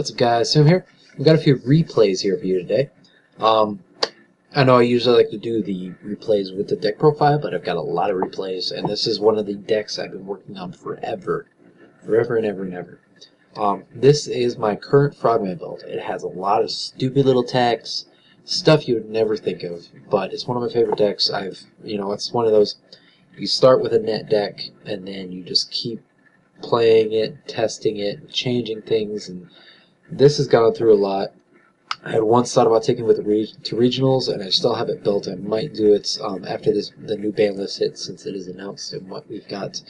What's up, guys? Sam here. We've got a few replays here for you today. I know I usually like to do the replays with the deck profile, but I've got a lot of replays, and this is one of the decks I've been working on forever and ever. This is my current Frogman build. It has a lot of stupid little techs, stuff you would never think of, but it's one of my favorite decks. It's one of those, you start with a net deck, and then you just keep playing it, testing it, changing things, and this has gone through a lot. I had once thought about taking it to regionals, and I still have it built. I might do it after the new ban list hits, since it is announced, and what we've got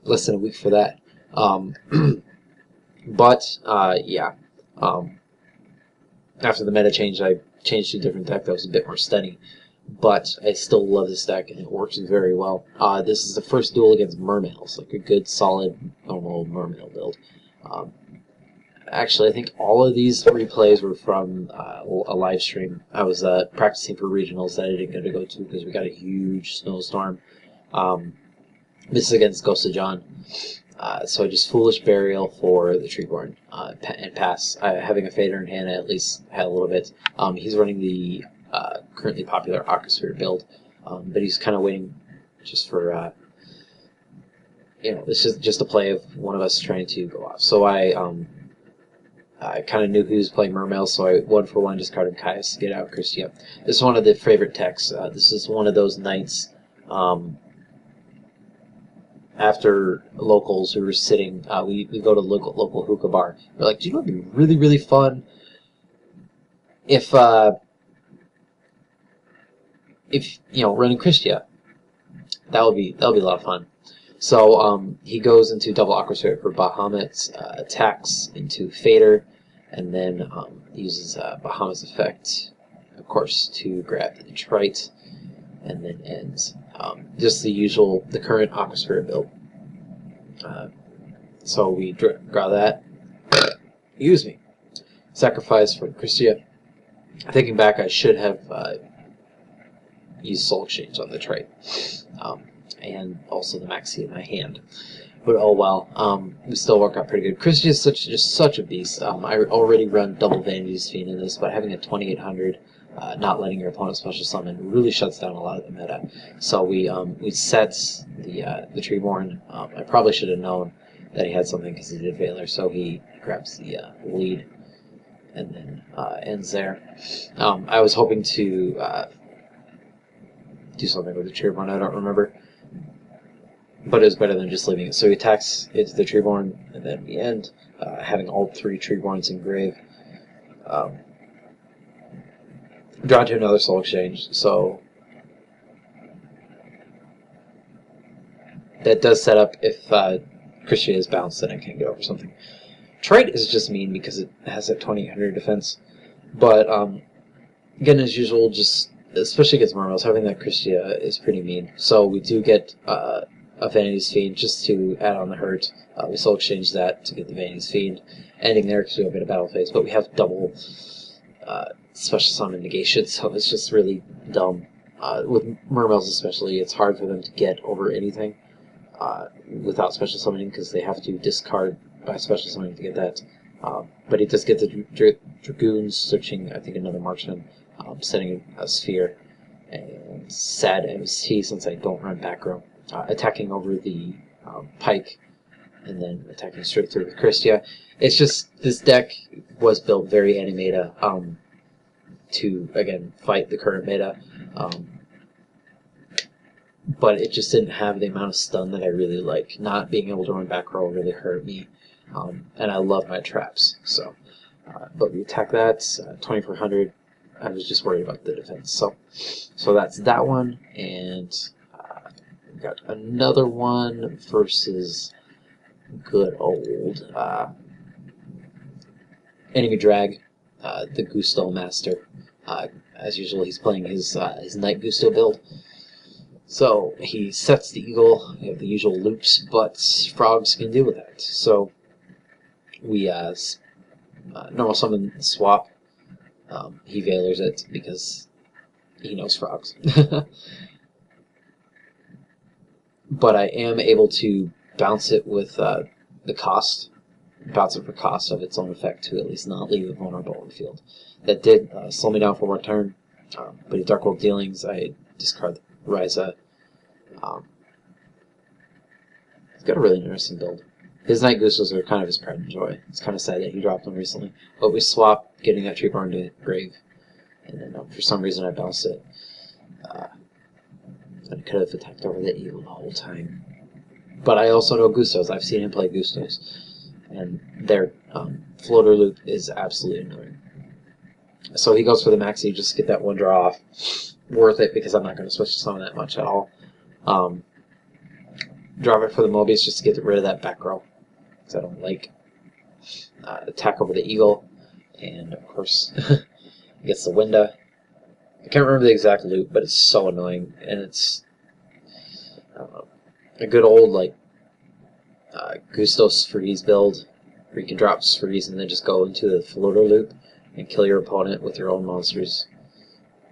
less than a week for that. After the meta change, I changed to a different deck that was a bit more steady. But I still love this deck, and it works very well. This is the first duel against Mermails, like a good, solid, normal Mermail build. Actually, I think all of these replays were from a live stream. I was practicing for regionals that I didn't get to go to because we got a huge snowstorm. This is against Ghost of John. So I just Foolish Burial for the Treeborn and pass. Having a Fader in hand, I at least had a little bit. He's running the currently popular Aquasphere build, but he's kind of waiting just for, this is just a play of one of us trying to go off. So I kind of knew he was playing Mermail, so I 1-for-1 discarded Caius to get out Christia. This is one of the favorite techs. This is one of those nights after locals who were sitting, we go to local hookah bar. We're like, do you know what would be really, really fun if running Christia? That would be a lot of fun. So he goes into double Aquasphere for Bahamut's, attacks into Fader, and then uses Bahamut's effect, of course, to grab the Detroit, and then ends. Just the current Aquasphere build. So we draw that. Excuse me. Sacrifice for Christia. Thinking back, I should have used Soul Exchange on the Detroit. And also the Maxi in my hand. But oh well, we still work out pretty good. Christia is just such a beast. I already run double Vanity's Fiend in this, but having a 2800, not letting your opponent special summon, really shuts down a lot of the meta. So we set the Treeborn. I probably should have known that he had something because he did Veiler, so he grabs the lead and then ends there. I was hoping to do something with the Treeborn, I don't remember. But it was better than just leaving it. So he attacks into the Treeborn, and then we end having all 3 Treeborns in grave. Draw to another Soul Exchange, so that does set up if Christia is bounced, then I can get over something. Trite is just mean because it has that 2800 defense. But again, as usual, just especially against Mermails, having that Christia is pretty mean. So we do get a Vanity's Fiend just to add on the hurt. We Soul Exchange that to get the Vanity's Fiend, ending there because we don't get a battle phase, but we have double special summon negation, so it's just really dumb. With Mermails especially, it's hard for them to get over anything without special summoning because they have to discard by special summoning to get that. But he does get the Dragoons, searching, I think, another Marksman, setting a Sphere, and sad MC since I don't run back row. Attacking over the Pike, and then attacking straight through with Christia. It's just, this deck was built very anti-meta to, again, fight the current meta, but it just didn't have the amount of stun that I really like. Not being able to run back row really hurt me, and I love my traps. So, but we attack that, 2400. I was just worried about the defense. So that's that one, and we got another one versus good old enemy drag, the Gusto Master. As usual, he's playing his Knight Gusto build. So he sets the Eagle. We have the usual loops, but frogs can deal with that. So we normal summon swap. He Veilers it because he knows frogs. But I am able to bounce it with the cost bounce it for cost of its own effect to at least not leave it vulnerable on the field. That did slow me down for 1 turn, but in Dark World Dealings, I discard Ryza. He's got a really interesting build. His Night Gustos are kind of his pride and joy. It's kind of sad that he dropped them recently, but we swapped getting that Treeborn to Grave, and then for some reason I bounced it. I could have attacked over the Eagle the whole time. But I also know Gustos. I've seen him play Gustos. And their floater loop is absolutely annoying. So he goes for the maxi just to get that 1 draw off. Worth it because I'm not going to switch to summon that much at all. Drop it for the Mobius just to get rid of that back row. Because I don't like attack over the Eagle. And of course, he gets the Winda. I can't remember the exact loop, but it's so annoying. And it's, I don't know, a good old like Gustos freeze build where you can drop freeze and then just go into the floater loop and kill your opponent with your own monsters,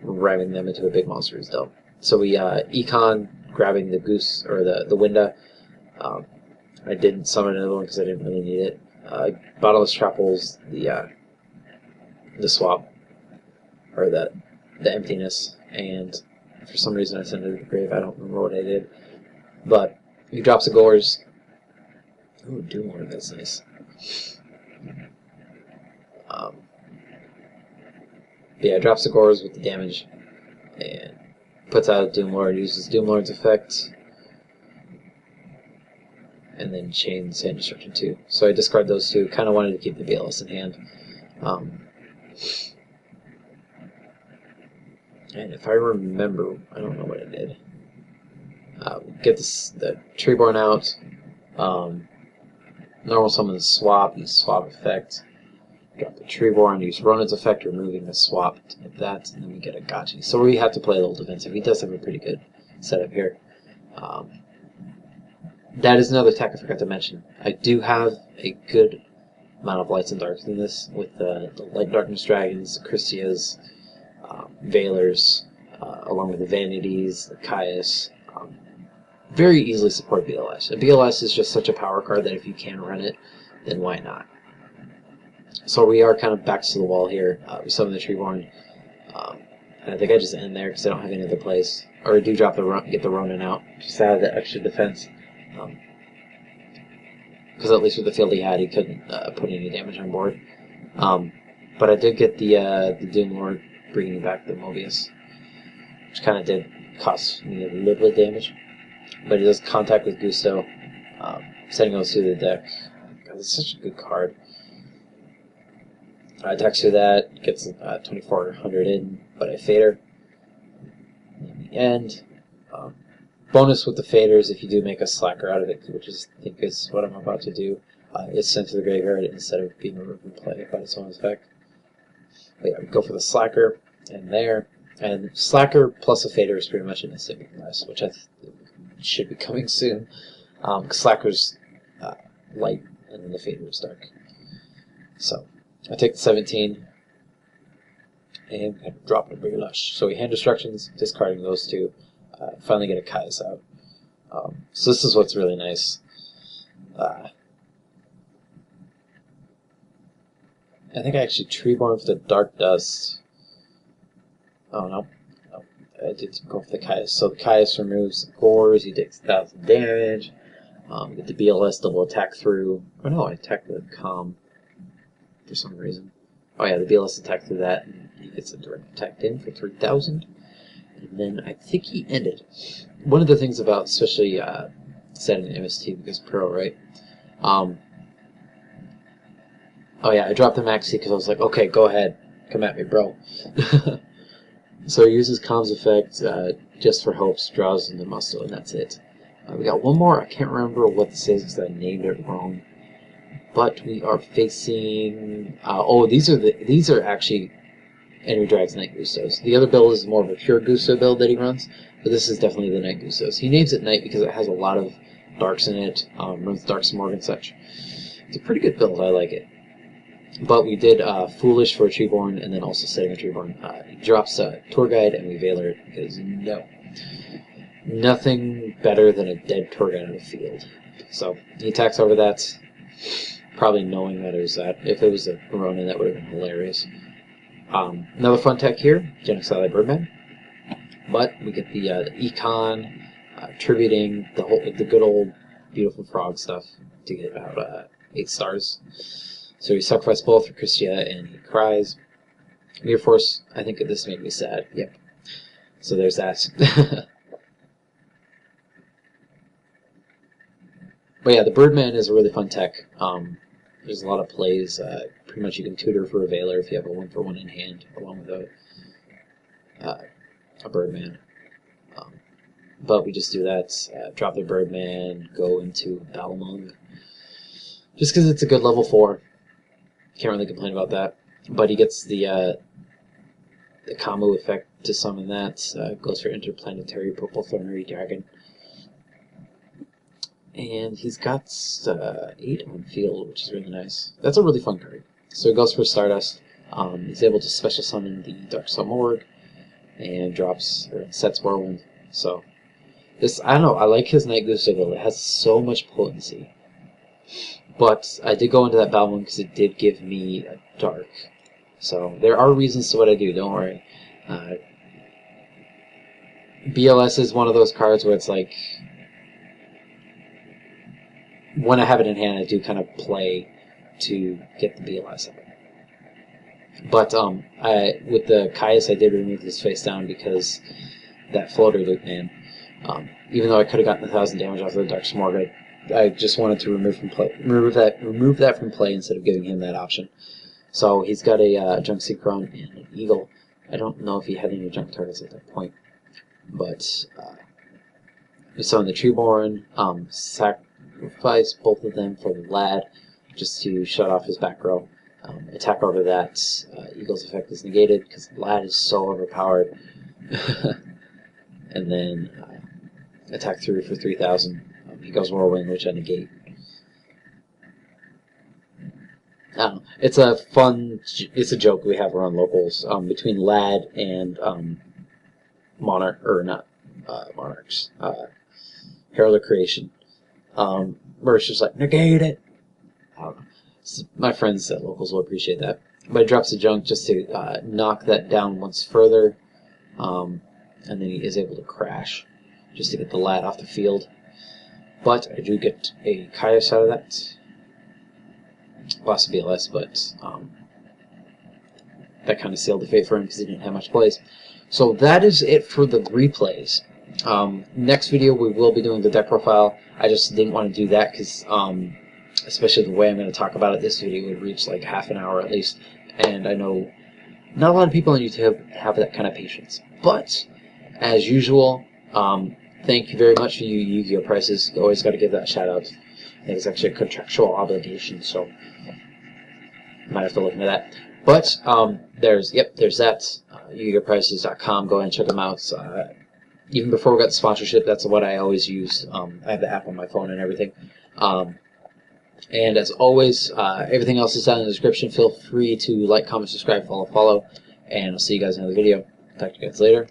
ramming them into a big monster's dome. So we econ grabbing the goose or the Winda. I didn't summon another one because I didn't really need it. Bottomless Trapples, the swap or the emptiness, and for some reason I sent it to the grave. I don't remember what I did, but he drops the Gores. Ooh, Doomlord, that's nice. Yeah, drops the Gores with the damage and puts out a Doomlord, uses Doomlord's effect, and then chains Sand Destruction too. So I discard those two. Kind of wanted to keep the BLS in hand. And if I remember, I don't know what I did. Get the Treeborn out. Normal summon the swap, use swap effect. Drop the Treeborn, use Ronan's effect, removing the swap like that, and then we get a Gotchi. So we have to play a little defensive. He does have a pretty good setup here. That is another tech I forgot to mention. I do have a good amount of lights and darks in this, with the Light Darkness Dragons, the Christias, Veilers, along with the Vanities, the Caius. Very easily support BLS. A BLS is just such a power card that if you can run it, then why not? So we are kind of backs to the wall here. We summon the Treeborn. And I think I just end there because I don't have any other place. Or I do drop get the Ronin out, just to have that extra defense. Because at least with the field he had, he couldn't put any damage on board. But I did get the Doomlord bringing back the Mobius, which kind of did cost me a little bit of damage. But it does contact with Gusto, sending those through the deck. God, it's such a good card. Attacks through that, gets 2400 in, but I Fader. In the end, bonus with the Faders, if you do make a Slacker out of it, which I think is what I'm about to do, it's sent to the graveyard instead of being removed from play by its own effect. But yeah, we go for the Slacker, and there. And Slacker plus a Fader is pretty much an instant class, which I should be coming soon. Slacker's light, and then the Fader is dark. So I take the 17 and drop a Big Lush. So we hand destructions, discarding those two. Finally get a Caius out. So this is what's really nice. I think I actually Treeborn for the Dark Dust. Oh no. I did go for the Caius. So the Caius removes the Gores, he takes 1000 damage. Get the BLS double attack through. Oh no, I attacked the Calm for some reason. Oh yeah, the BLS attack through that, and he gets a direct attack in for 3000. And then I think he ended. One of the things about, especially setting the MST because Pro, right? Oh yeah, I dropped the Maxi because I was like, okay, go ahead, come at me, bro. So he uses Calm's effect just for hopes, draws into muscle, and that's it. We got one more. I can't remember what this is because I named it wrong. But we are facing. Oh, these are actually Enemy Drag's Night Gustos. The other build is more of a pure Gusto build that he runs, but this is definitely the Night Gustos. He names it Night because it has a lot of darks in it. Runs Darks Morgan and such. It's a pretty good build. I like it. But we did Foolish for a Treeborn, and then also setting a Treeborn. He drops a Tour Guide, and we Veiler it, because no. Nothing better than a dead Tour Guide on the field. So he attacks over that. probably knowing that it was that. If it was a Ronin, that would have been hilarious. Another fun tech here, Genocide Birdman. But we get the econ, tributing the good old beautiful frog stuff to get about 8 stars. So we sacrifice both for Christia, and he cries. Mirror Force, I think this made me sad. Yep. So there's that. But yeah, the Birdman is a really fun tech. There's a lot of plays. Pretty much you can tutor for a Veiler if you have a 1-for-1 in hand, along with a Birdman. But we just do that, drop the Birdman, go into Balmung. Just because it's a good level 4. Can't really complain about that. But he gets the combo effect to summon that. Goes for Interplanetary Purple Thornery Dragon. And he's got 8 on field, which is really nice. That's a really fun card. So he goes for Stardust. He's able to special summon the Dark Morg and sets Whirlwind. So this, I don't know, I like his Night Goose Sigil. It has so much potency. But I did go into that Balmung because it did give me a Dark. So there are reasons to what I do, don't worry. BLS is one of those cards where it's like, when I have it in hand, I do kind of play to get the BLS up. But with the Caius, I did remove this face down because that floater loop, man. Even though I could have gotten 1,000 damage off of the Dark Morg, I just wanted to remove that from play instead of giving him that option. So he's got a Junk Synchron and an Eagle. I don't know if he had any junk targets at that point, but we summon the Treeborn, sacrifice both of them for the Lad, just to shut off his back row. Attack over that. Eagle's effect is negated because the Lad is so overpowered. And then attack through for 3,000. He goes Whirlwind, which I negate. I don't know. It's a joke we have around locals between Lad and Monarchs. Herald of Creation. Where it's just like, negate it. I don't know. So my friends at locals will appreciate that. But it drops a junk just to knock that down once further. And then he is able to crash just to get the Lad off the field. But I do get a Caius out of that. Lost a BLS, but that kind of sealed the fate for him because he didn't have much plays. So that is it for the replays. Next video we will be doing the deck profile. I just didn't want to do that because, especially the way I'm going to talk about it, this video would reach like half an hour at least. And I know not a lot of people on YouTube have that kind of patience. But, as usual, thank you very much for you Yu-Gi-Oh! Prices. Always got to give that a shout out. I think it's actually a contractual obligation, so might have to look into that. But there's that. Yugiprices.com. Go ahead and check them out. Even before we got the sponsorship, that's what I always use. I have the app on my phone and everything. And as always, everything else is down in the description. Feel free to like, comment, subscribe, follow, and I'll see you guys in another video. Talk to you guys later.